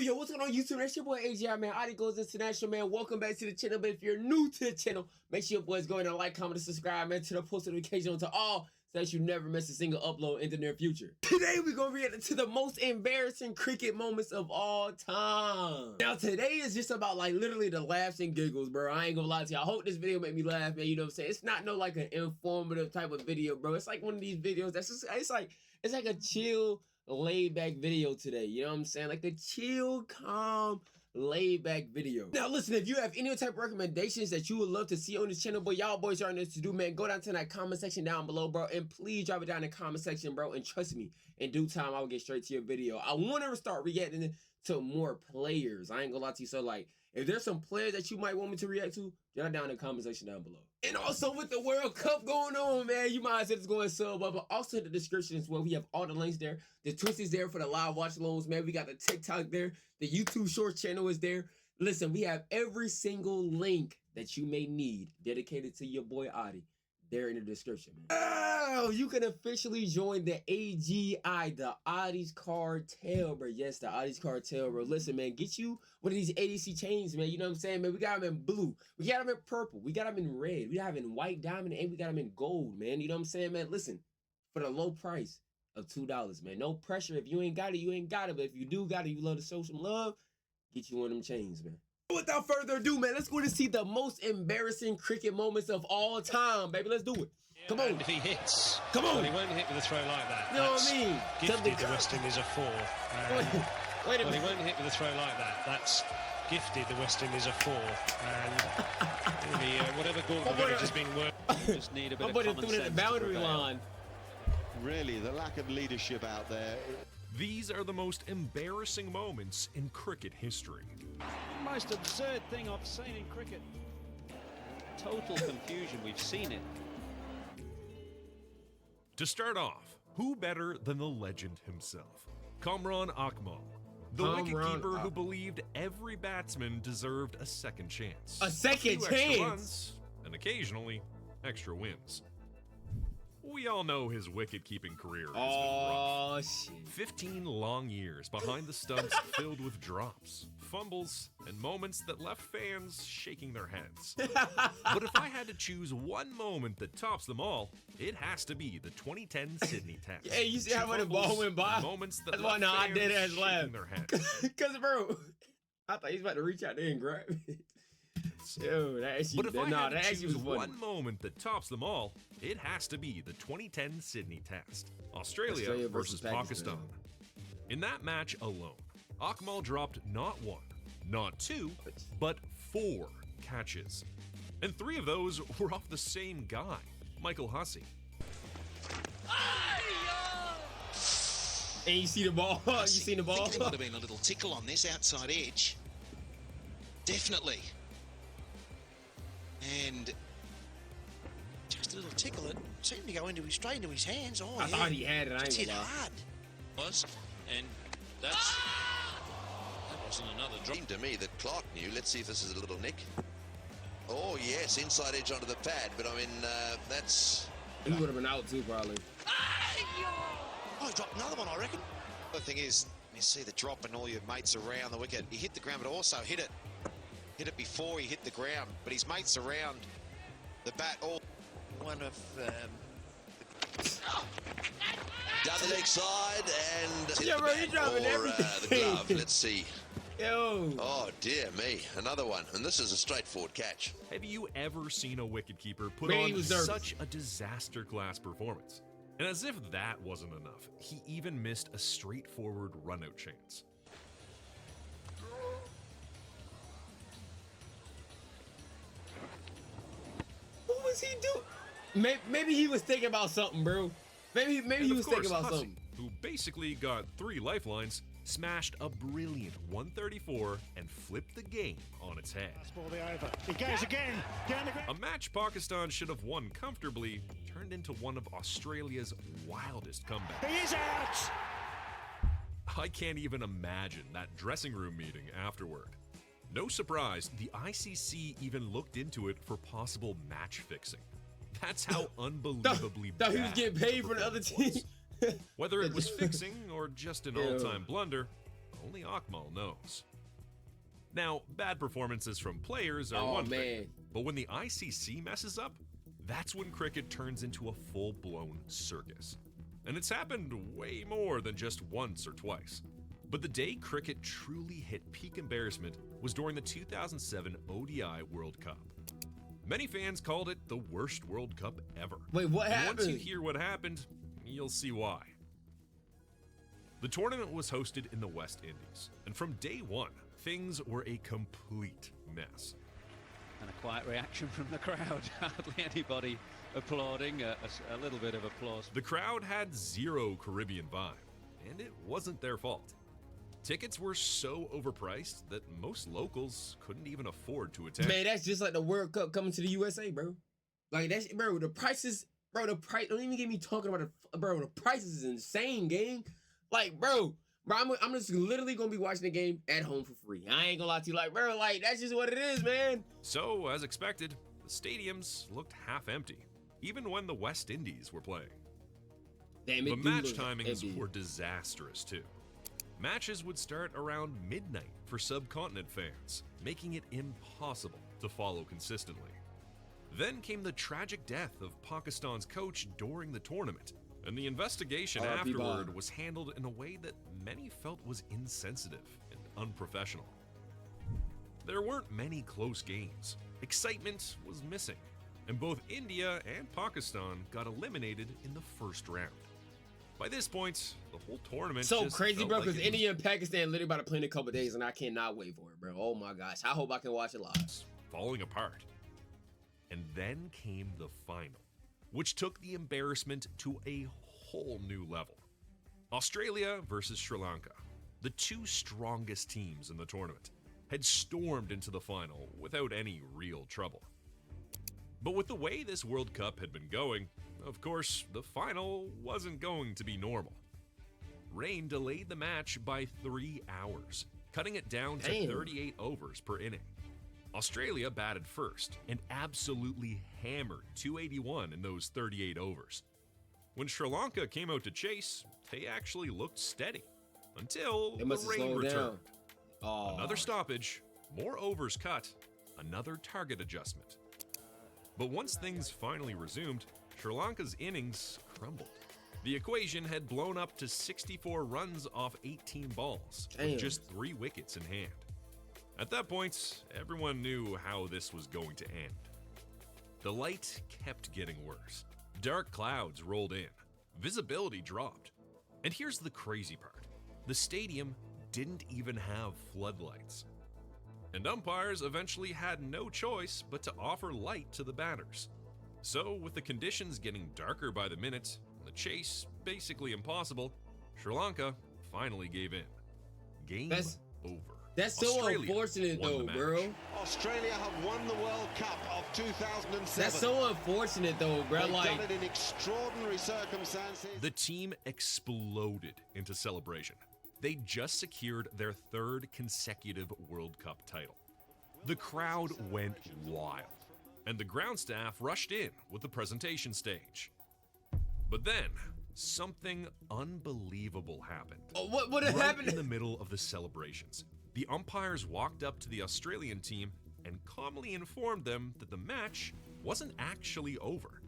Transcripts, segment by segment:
Yo, what's going on YouTube? That's your boy AGI, man. AuDii'sCRICKET International, man. Welcome back to the channel. But if you're new to the channel, make sure your boys go ahead and like, comment, and subscribe, man, to the post notification to all so that you never miss a single upload in the near future. Today, we're going to react to the most embarrassing cricket moments of all time. Now, today is just about, like, literally the laughs and giggles, bro. I ain't gonna lie to you. I hope this video make me laugh, man. You know what I'm saying? It's not no, like, an informative type of video, bro. It's like one of these videos that's just, it's like a chill, laid back video today, you know what I'm saying? Like the chill, calm, laid back video. Now listen, if you have any type of recommendations that you would love to see on this channel, boy, y'all boys are this to do, man, go down to that comment section down below, bro, and please drop it down in the comment section, bro, and trust me, in due time I will get straight to your video. I want to start reacting to more players. I ain't gonna lie to you. So like, if there's some players that you might want me to react to, drop it down in the comment section down below. And also with the World Cup going on, man, you might as well just go and sub up. But also in the description as well, we have all the links there. The Twitch is there for the live watch loans, man. We got the TikTok there. The YouTube Shorts channel is there. Listen, we have every single link that you may need dedicated to your boy Audi there in the description, man. Oh, you can officially join the AGI, the AuDii's Cartel, bro. Yes, the AuDii's Cartel, bro. Listen, man, get you one of these ADC chains, man. You know what I'm saying, man? We got them in blue. We got them in purple. We got them in red. We got them in white diamond, and we got them in gold, man. You know what I'm saying, man? Listen, for the low price of $2, man. No pressure. If you ain't got it, you ain't got it. But if you do got it, you love to show some love, get you one of them chains, man. Without further ado, man, let's go to see the most embarrassing cricket moments of all time, baby. Let's do it. Yeah, come on. And if he hits, come on. Well, he won't hit with a throw like that. You know what I mean? Gifted the West Indies a 4. Wait a minute. Well, he won't hit with a throw like that. That's gifted the West Indies a 4. And really, whatever Gordon has been working, you just need a bit of common sense. The boundary line. Really, the lack of leadership out there. These are the most embarrassing moments in cricket history. Most absurd thing I've seen in cricket. Total confusion, we've seen it. To start off, who better than the legend himself? Kamran Akmal, the wicketkeeper who believed every batsman deserved a second chance. A second extra chance? Runs, and occasionally, extra wins. We all know his wicket-keeping career has been rough. Shit. 15 long years behind the stumps filled with drops, fumbles, and moments that left fans shaking their heads. But if I had to choose one moment that tops them all, it has to be the 2010 Sydney Test. Yeah, you see how when the ball went by? Moments that that's why now I did as laugh. Their heads. Because, bro, I thought he was about to reach out there and grab it. Yo, that actually, but if I had to choose was one moment that tops them all, it has to be the 2010 Sydney Test. Australia versus Pakistan. In that match alone, Akmal dropped not 1, not 2, but 4 catches. And 3 of those were off the same guy, Michael Hussey. And you see the ball? You seen the ball? I think there would have been a little tickle on this outside edge. Definitely. And just a little tickle. It seemed to go straight into his hands. Oh, I thought he had it. I ain't hit gonna lie. hard. And that wasn't another drop. Seemed to me that Clark knew. Let's see if this is a little nick. Oh yes, inside edge onto the pad. But I mean, that's. He would have been out too, probably. Oh, he dropped another one, I reckon. The thing is, you see the drop and all your mates around the wicket. He hit the ground, but also hit it before he hit the ground. But his mates around the bat all. One of down the leg side and yeah, bro, you dropping everything. The glove. Let's see. Yo. Oh dear me, another one, and this is a straightforward catch. Have you ever seen a wicketkeeper put on such a disaster class performance? And as if that wasn't enough, he even missed a straightforward run-out chance. What was he doing? Maybe he was thinking about something, bro. Maybe he was thinking about something. Who basically got 3 lifelines, smashed a brilliant 134 and flipped the game on its head. He goes again. Down the ground. A match Pakistan should have won comfortably turned into one of Australia's wildest comebacks. He is out. I can't even imagine that dressing room meeting afterward. No surprise, the ICC even looked into it for possible match fixing. That's how unbelievably bad he was getting paid for the other team. Whether it was fixing or just an all-time blunder, only Akmal knows. Now, bad performances from players are Oh, one man. thing, but when the ICC messes up, that's when cricket turns into a full-blown circus. And it's happened way more than just once or twice. But the day cricket truly hit peak embarrassment was during the 2007 ODI World Cup. Many fans called it the worst World Cup ever. Wait, what And happened? once you hear what happened, you'll see why. The tournament was hosted in the West Indies, and from day one, things were a complete mess. And a quiet reaction from the crowd. Hardly anybody applauding, a little bit of applause. The crowd had zero Caribbean vibe, and it wasn't their fault. Tickets were so overpriced that most locals couldn't even afford to attend. Man, that's just like the World Cup coming to the USA, bro. Like, that's, bro, the prices, bro, the price, don't even get me talking about it, bro, the price is insane, gang. Like, bro, I'm just literally gonna be watching the game at home for free. I ain't gonna lie to you, like, bro, like, that's just what it is, man. So, as expected, the stadiums looked half empty, even when the West Indies were playing. Damn, The it do match look timings empty. were disastrous, too. Matches would start around midnight for subcontinent fans, making it impossible to follow consistently. Then came the tragic death of Pakistan's coach during the tournament, and the investigation R.I.P. afterward Bob. was handled in a way that many felt was insensitive and unprofessional. There weren't many close games. Excitement was missing, and both India and Pakistan got eliminated in the first round. By this point, the whole tournament So just crazy, felt bro, like because it was India and Pakistan literally about to play in a couple days, and I cannot wait for it, bro. Oh my gosh, I hope I can watch it live. falling apart. And then came the final, which took the embarrassment to a whole new level. Australia versus Sri Lanka, the two strongest teams in the tournament, had stormed into the final without any real trouble. But with the way this World Cup had been going, of course, the final wasn't going to be normal. Rain delayed the match by 3 hours, cutting it down to Damn. 38 overs per inning. Australia batted first and absolutely hammered 281 in those 38 overs. When Sri Lanka came out to chase, they actually looked steady until They the must have rain slowed returned. down. Oh, Another stoppage, more overs cut, another target adjustment. But once things finally resumed, Sri Lanka's innings crumbled. The equation had blown up to 64 runs off 18 balls, Damn. with just 3 wickets in hand. At that point, everyone knew how this was going to end. The light kept getting worse. Dark clouds rolled in. Visibility dropped. And here's the crazy part. The stadium didn't even have floodlights. And umpires eventually had no choice but to offer light to the batters. So, with the conditions getting darker by the minute, and the chase basically impossible, Sri Lanka finally gave in. Game over. That's so Australia unfortunate, won the though, match. bro. Australia have won the World Cup of 2007. That's so unfortunate, though, bro. They've Like, done it in extraordinary circumstances. The team exploded into celebration. They just secured their 3rd consecutive World Cup title. The crowd went wild, and the ground staff rushed in with the presentation stage. But then, something unbelievable happened. oh, what Right happened? in the middle of the celebrations, the umpires walked up to the Australian team and calmly informed them that the match wasn't actually over.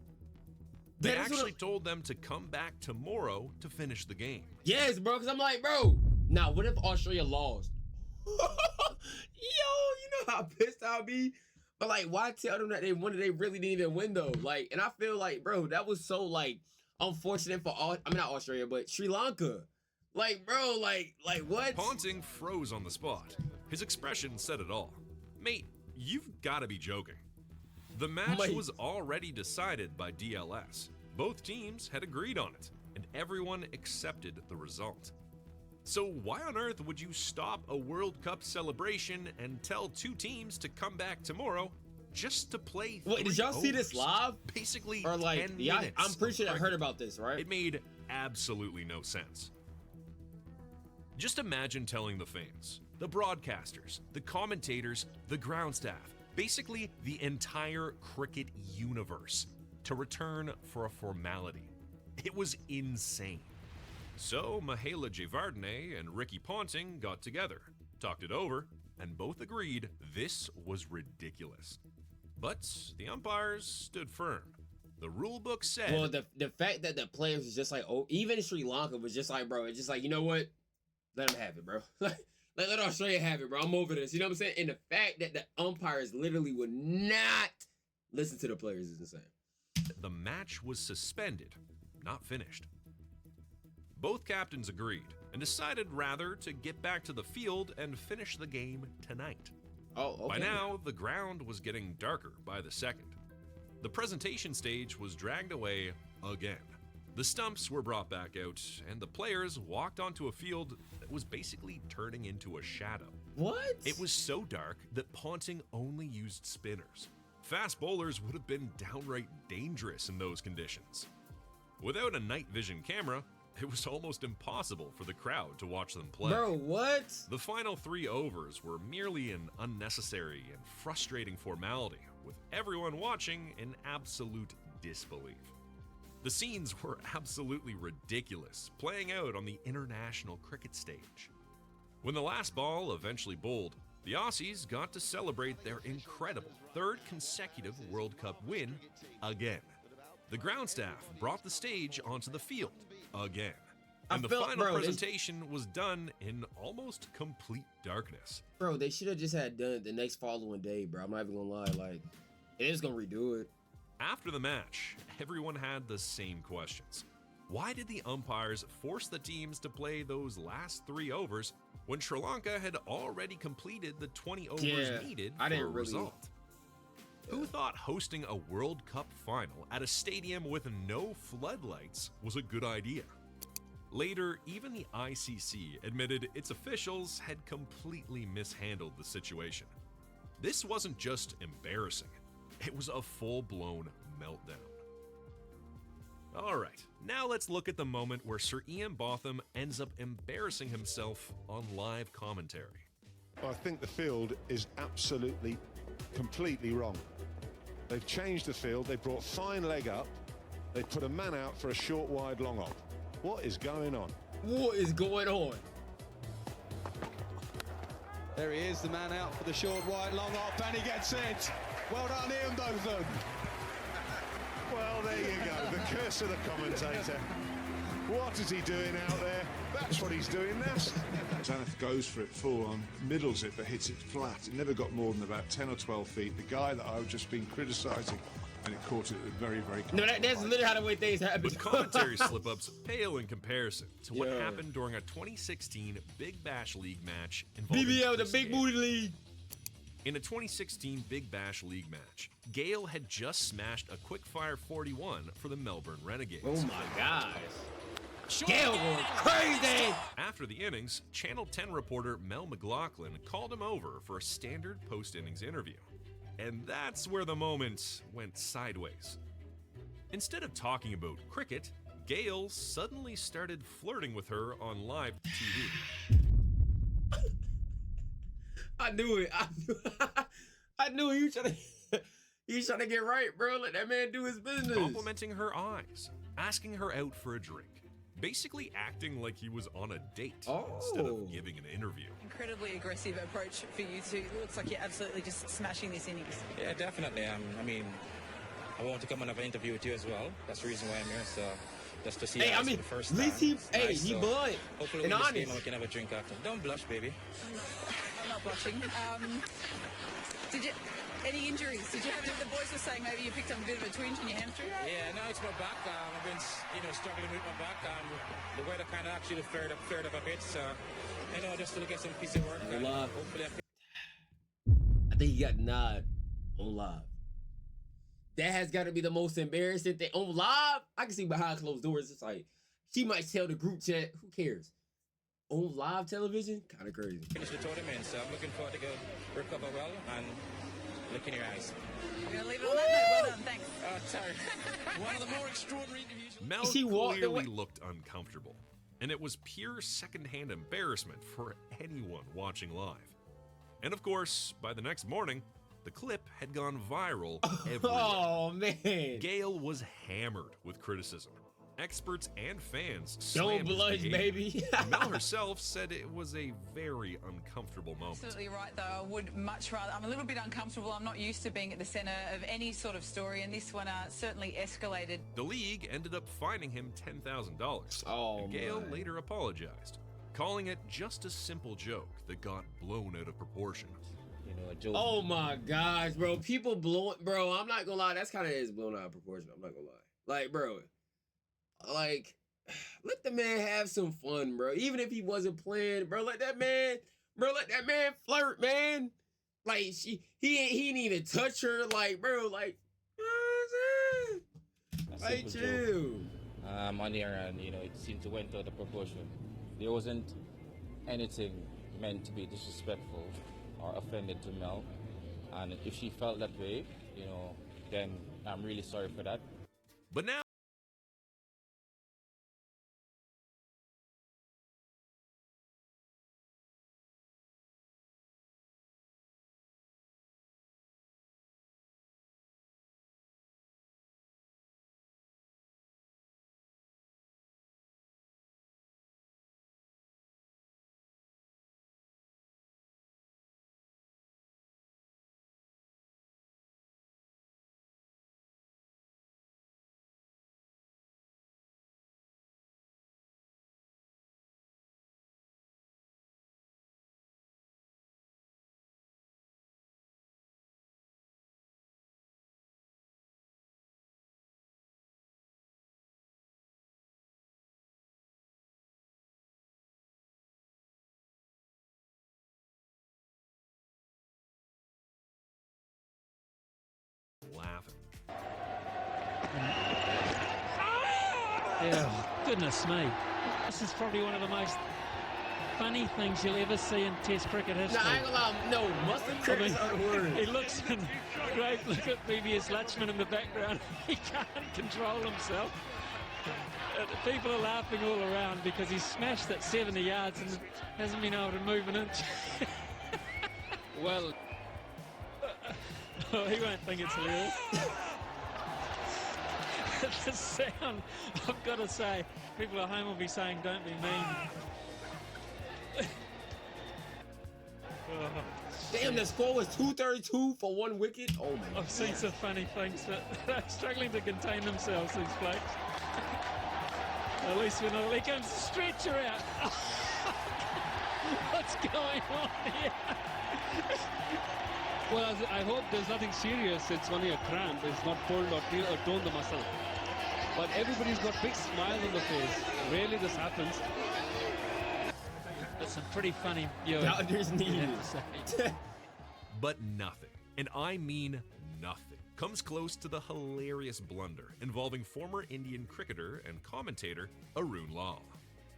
They That is what actually told them to come back tomorrow to finish the game. Yes, bro, because I'm like, bro, now what if Australia lost? Yo, you know how pissed I'll be? But like, why tell them that they won? They really didn't even win though. Like, and I feel like, bro, that was so like unfortunate for all. I mean, not Australia, but Sri Lanka. Like, bro, like what? Ponting froze on the spot. His expression said it all. Mate, you've got to be joking. The match Mate. was already decided by DLS. Both teams had agreed on it, and everyone accepted the result. So why on earth would you stop a World Cup celebration and tell 2 teams to come back tomorrow just to play 3 Wait, did y'all see this overs? live? Basically, Or like, 10 yeah, minutes I'm pretty sure of I heard cricket. about this, right? It made absolutely no sense. Just imagine telling the fans, the broadcasters, the commentators, the ground staff, basically the entire cricket universe, to return for a formality. It was insane. So Mahela Javardene and Ricky Ponting got together, talked it over, and both agreed this was ridiculous. But the umpires stood firm. The rule book said... Well, the fact that the players was just like, oh, even Sri Lanka was just like, bro, it's just like, you know what? Let them have it, bro. Let Australia have it, bro. I'm over this. You know what I'm saying? And the fact that the umpires literally would not listen to the players is insane. The match was suspended, not finished. Both captains agreed and decided rather to get back to the field and finish the game tonight. Oh, okay. By now, the ground was getting darker by the second. The presentation stage was dragged away again. The stumps were brought back out, and the players walked onto a field that was basically turning into a shadow. What? It was so dark that Ponting only used spinners. Fast bowlers would have been downright dangerous in those conditions. Without a night vision camera, it was almost impossible for the crowd to watch them play. Bro, what? The final 3 overs were merely an unnecessary and frustrating formality, with everyone watching in absolute disbelief. The scenes were absolutely ridiculous, playing out on the international cricket stage. When the last ball eventually bowled, the Aussies got to celebrate their incredible 3rd consecutive World Cup win again. The ground staff brought the stage onto the field again. And the final presentation was done in almost complete darkness. Bro, they should have just had done it the next following day, bro. I'm not even gonna lie. Like, they're just gonna redo it. After the match, everyone had the same questions. Why did the umpires force the teams to play those last 3 overs when Sri Lanka had already completed the 20 overs needed for a result? Who thought hosting a World Cup final at a stadium with no floodlights was a good idea? Later, even the ICC admitted its officials had completely mishandled the situation. This wasn't just embarrassing, it was a full-blown meltdown. Alright, now let's look at the moment where Sir Ian Botham ends up embarrassing himself on live commentary. I think the field is absolutely, completely wrong. They've changed the field, they brought fine leg up, they put a man out for a short, wide, long op. What is going on? What is going on? There he is, the man out for the short, wide, long op, and he gets it. Well done, Ian Botham. Well, there you go, the curse of the commentator. What is he doing out there? That's what he's doing now. Tanith goes for it full on, middles it but hits it flat. It never got more than about 10 or 12 feet. The guy that I've just been criticising, and it caught it very, very close. No, that's literally how the way things happen. But commentary slip-ups pale in comparison to what happened during a 2016 Big Bash League match involving BBL, the Big Booty League. In a 2016 Big Bash League match, Gayle had just smashed a quick-fire 41 for the Melbourne Renegades. Oh my gosh. Gayle going crazy! After the innings, Channel 10 reporter Mel McLaughlin called him over for a standard post-innings interview. And that's where the moment went sideways. Instead of talking about cricket, Gayle suddenly started flirting with her on live TV. I knew it. I knew he was trying to get right, bro. Let that man do his business. Complimenting her eyes, asking her out for a drink, basically acting like he was on a date instead of giving an interview. Incredibly aggressive approach for you two. It looks like you're absolutely just smashing this innings. Yeah, definitely. I mean, I want to come and have an interview with you as well. That's the reason why I'm here. So just to see you for the first time. At least he blunt. Hopefully, we honest. We can have a drink after. Don't blush, baby. I'm not blushing. Did you? Any injuries? Did you have? The boys were saying maybe you picked up a bit of a twinge in your hamstring. Yeah, no, it's my back. I've been, struggling with my back. The weather kind of actually flared up a bit. So, just to get some piece of work. Hopefully, I think he got nod on live. That has got to be the most embarrassing thing on live. I can see behind closed doors. It's like she might tell the group chat. Who cares? On live television, kind of crazy. Finish the tournament, so I'm looking forward to go recover well and look in your eyes. We're gonna leave it on that note. Well done, thanks. Sorry. One of the more extraordinary interviews. Mel clearly looked uncomfortable, and it was pure secondhand embarrassment for anyone watching live. And of course, by the next morning, the clip had gone viral everywhere. Oh man! Gayle was hammered with criticism. Experts and fans don't blush, baby. Mel herself said it was a very uncomfortable moment. Absolutely right, though. I would much rather. I'm a little bit uncomfortable. I'm not used to being at the centre of any sort of story, and this one certainly escalated. The league ended up fining him $10,000. Oh, Gayle later apologized, calling it just a simple joke that got blown out of proportion. You know, a joke. Oh my gosh, bro. People blowing, bro. I'm not gonna lie. That's kind of is blown out of proportion. I'm not gonna lie. Like, bro. Like, let the man have some fun, bro. Even if he wasn't playing, bro, let that man flirt, man. Like, he didn't even touch her, like, bro, like, you know what I'm saying? Like, chill. On the other hand, you know, it seemed to went out of proportion. There wasn't anything meant to be disrespectful or offended to Mel, and if she felt that way, you know, then I'm really sorry for that. But now, laughing. Yeah, goodness me. This is probably one of the most funny things you'll ever see in Test cricket history. No, I ain't gonna lie. No, mustard cricket's not a word. He looks in great look at BBS Latchman in the background. He can't control himself. People are laughing all around because he's smashed that 70 yards and hasn't been able to move an inch. Well, oh, he won't think it's hilarious. The sound, I've got to say, people at home will be saying, don't be mean. Oh, damn, the score was 232 for one wicket. Oh my! I've seen some funny things, but they're struggling to contain themselves, these blokes. At least we're not. Here comes the stretcher out. What's going on here? Well, I hope there's nothing serious. It's only a cramp. It's not pulled or torn the muscle. But everybody's got big smiles on the face. Rarely this happens. That's some pretty funny Doubters needed. But nothing, and I mean nothing, comes close to the hilarious blunder involving former Indian cricketer and commentator Arun Lal.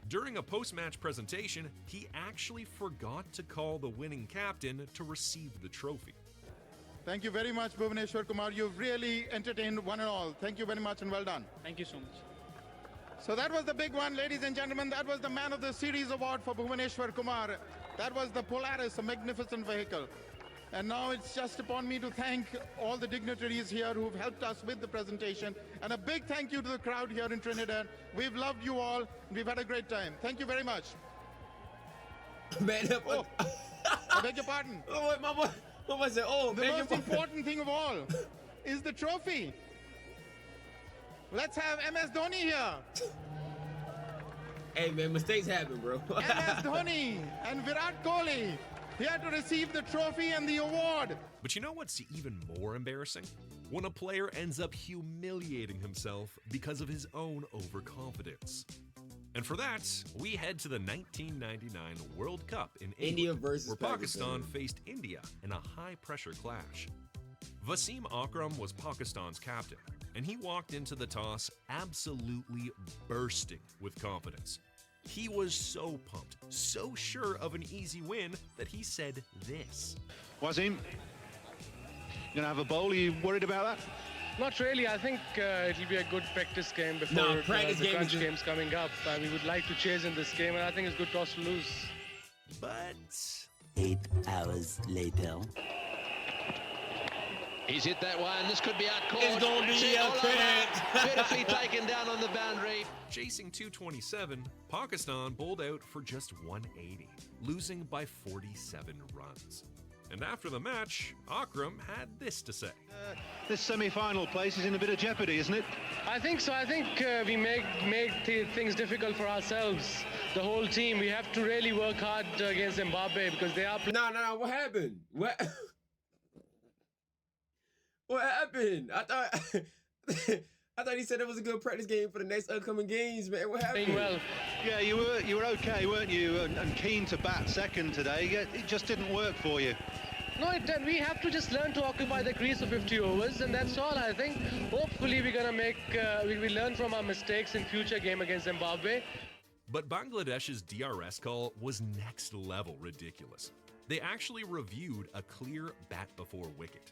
During a post-match presentation, he actually forgot to call the winning captain to receive the trophy. Thank you very much, Bhuvaneshwar Kumar. You've really entertained one and all. Thank you very much and well done. Thank you so much. So that was the big one, ladies and gentlemen. That was the Man of the Series award for Bhuvaneshwar Kumar. That was the Polaris, a magnificent vehicle. And now it's just upon me to thank all the dignitaries here who've helped us with the presentation. And a big thank you to the crowd here in Trinidad. We've loved you all. And we've had a great time. Thank you very much. Man, oh, I beg your pardon. Oh, wait, what was it? Oh, the most important thing of all is the trophy. Let's have MS Dhoni here. Hey, man, mistakes happen, bro. MS Dhoni and Virat Kohli here to receive the trophy and the award. But you know what's even more embarrassing? When a player ends up humiliating himself because of his own overconfidence. And for that, we head to the 1999 World Cup in England, where Pakistan faced India in a high-pressure clash. Wasim Akram was Pakistan's captain, and he walked into the toss absolutely bursting with confidence. He was so pumped, so sure of an easy win, that he said this. Wasim, you gonna have a bowl? Are you worried about that? Not really. I think it'll be a good practice game before the crunch games coming up. We would like to chase in this game, and I think it's good toss to lose. But 8 hours later. He's hit that one. This could be out caught. It's gonna be a cramp. Beautifully taken down on the boundary. Chasing 227, Pakistan bowled out for just 180, losing by 47 runs. And after the match, Akram had this to say. This semi-final place is in a bit of jeopardy, isn't it? I think so. I think we make things difficult for ourselves. The whole team. We have to really work hard against Zimbabwe because they are. No. What happened? What? What happened? I thought he said it was a good practice game for the next upcoming games, man. What happened? Well, yeah, you were okay, weren't you? And keen to bat second today. It just didn't work for you. No, we have to just learn to occupy the crease for 50 overs, and that's all. I think. Hopefully, we're gonna make we learn from our mistakes in future game against Zimbabwe. But Bangladesh's DRS call was next level ridiculous. They actually reviewed a clear bat before wicket.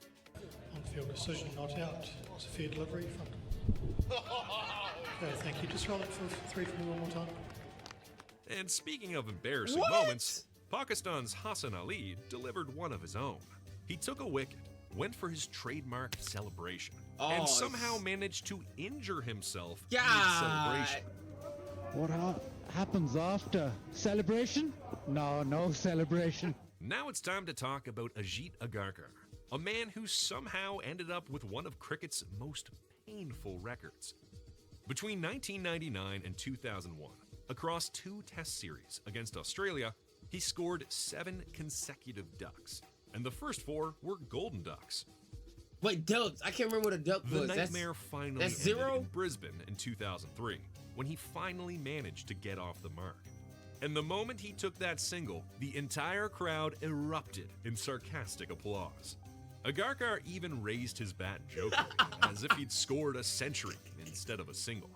On-field decision, not out. It's a fair delivery from. Okay, thank you. Just roll it for 3 for me one more time. And speaking of embarrassing moments, Pakistan's Hassan Ali delivered one of his own. He took a wicket, went for his trademark celebration, and somehow managed to injure himself mid-celebration. What happens after celebration? No celebration. Now it's time to talk about Ajit Agarkar, a man who somehow ended up with one of cricket's most painful records. Between 1999 and 2001, across 2 test series against Australia, he scored 7 consecutive ducks, and the first 4 were golden ducks. Wait, ducks? I can't remember what a duck was. The nightmare finally ended in Brisbane in 2003, when he finally managed to get off the mark. And the moment he took that single, the entire crowd erupted in sarcastic applause. Agarkar even raised his bat jokingly, as if he'd scored a century instead of a single.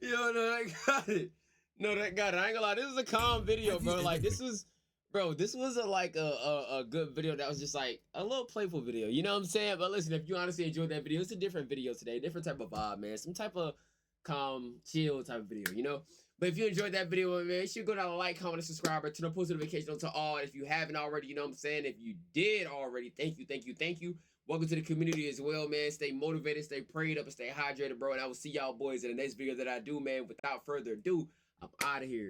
Yo, no, I got it. No, that got it. I ain't gonna lie. This is a calm video, bro. Like, this was a good video that was just like a little playful video. You know what I'm saying? But listen, if you honestly enjoyed that video, it's a different video today. Different type of vibe, man. Some type of calm, chill type of video, you know? But if you enjoyed that video, man, make sure you go down and like, comment, and subscribe, turn on post notifications on to all. If you haven't already, you know what I'm saying? If you did already, thank you. Welcome to the community as well, man. Stay motivated, stay prayed up, and stay hydrated, bro. And I will see y'all boys in the next video that I do, man. Without further ado, I'm out of here.